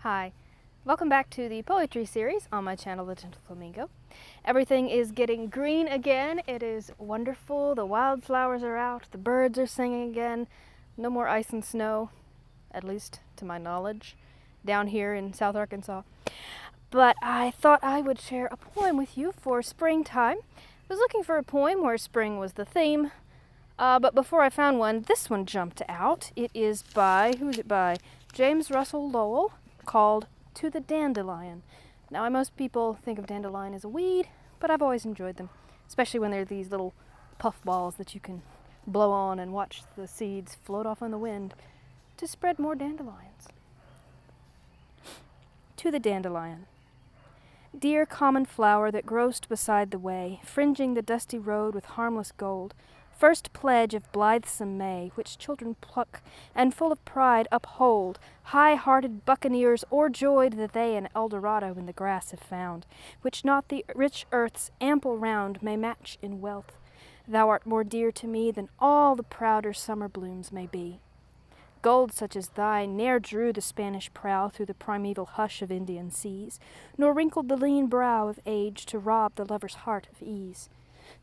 Hi, welcome back to the poetry series on my channel, the Gentle Flamingo. Everything is getting green again. It is wonderful. The wildflowers are out. The birds are singing again. No more ice and snow, at least to my knowledge, down here in South Arkansas. But I thought I would share a poem with you for springtime. I was looking for a poem where spring was the theme, but before I found one, this one jumped out. It is by, who's it by? James Russell Lowell, called To the Dandelion. Now, most people think of dandelion as a weed, but I've always enjoyed them, especially when they're these little puff balls that you can blow on and watch the seeds float off on the wind to spread more dandelions. To the Dandelion. Dear common flower that grow'st beside the way, fringing the dusty road with harmless gold, first pledge of blithesome May, which children pluck and full of pride uphold, high-hearted buccaneers o'erjoyed that they an Eldorado in the grass have found, which not the rich earth's ample round may match in wealth. Thou art more dear to me than all the prouder summer blooms may be. Gold such as thine ne'er drew the Spanish prow through the primeval hush of Indian seas, nor wrinkled the lean brow of age to rob the lover's heart of ease.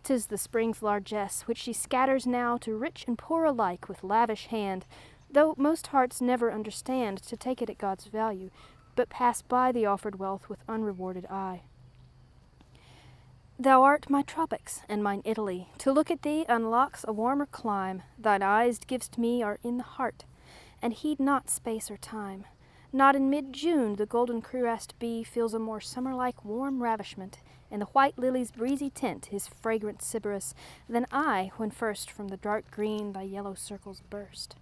'Tis the spring's largesse, which she scatters now to rich and poor alike with lavish hand, though most hearts never understand to take it at God's value, but pass by the offered wealth with unrewarded eye. Thou art my tropics and mine Italy. To look at thee unlocks a warmer clime. Thine eyes giv'st me are in the heart, and heed not space or time. Not in mid-June the golden cuirassed bee feels a more summer-like warm ravishment in the white lily's breezy tint, his fragrant Sybaris, than I, when first from the dark green thy yellow circles burst.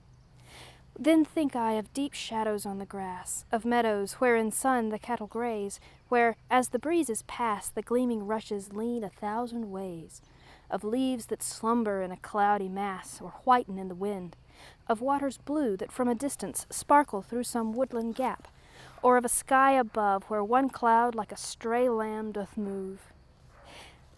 Then think I of deep shadows on the grass, of meadows where in sun the cattle graze, where, as the breezes pass, the gleaming rushes lean 1,000 ways, of leaves that slumber in a cloudy mass or whiten in the wind, of waters blue that from a distance sparkle through some woodland gap, or of a sky above where one cloud like a stray lamb doth move.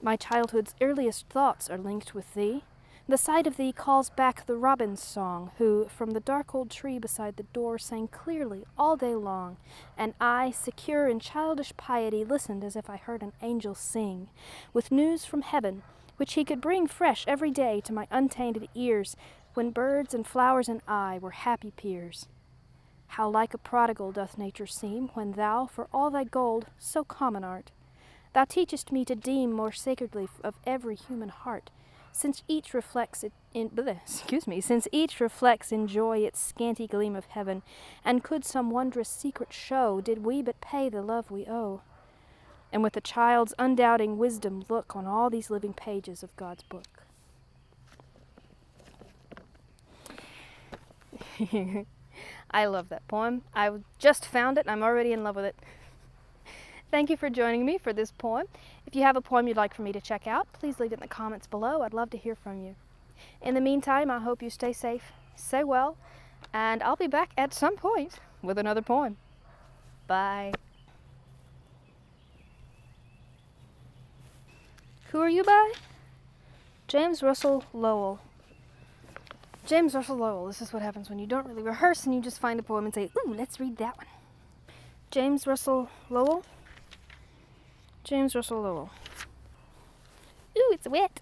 My childhood's earliest thoughts are linked with thee. The sight of thee calls back the robin's song, who from the dark old tree beside the door sang clearly all day long, and I, secure in childish piety, listened as if I heard an angel sing, with news from heaven, which he could bring fresh every day to my untainted ears, when birds and flowers and I were happy peers. How like a prodigal doth nature seem, when thou, for all thy gold, so common art. Thou teachest me to deem more sacredly of every human heart, since each reflects since each reflects in joy its scanty gleam of heaven, and could some wondrous secret show, did we but pay the love we owe. And with a child's undoubting wisdom look on all these living pages of God's book. I love that poem. I just found it and I'm already in love with it. Thank you for joining me for this poem. If you have a poem you'd like for me to check out, please leave it in the comments below. I'd love to hear from you. In the meantime, I hope you stay safe, stay well, and I'll be back at some point with another poem. Bye. Who are you by? James Russell Lowell. James Russell Lowell. This is what happens when you don't really rehearse and you just find a poem and say, ooh, let's read that one. James Russell Lowell. James Russell Lowell. Ooh, it's wet.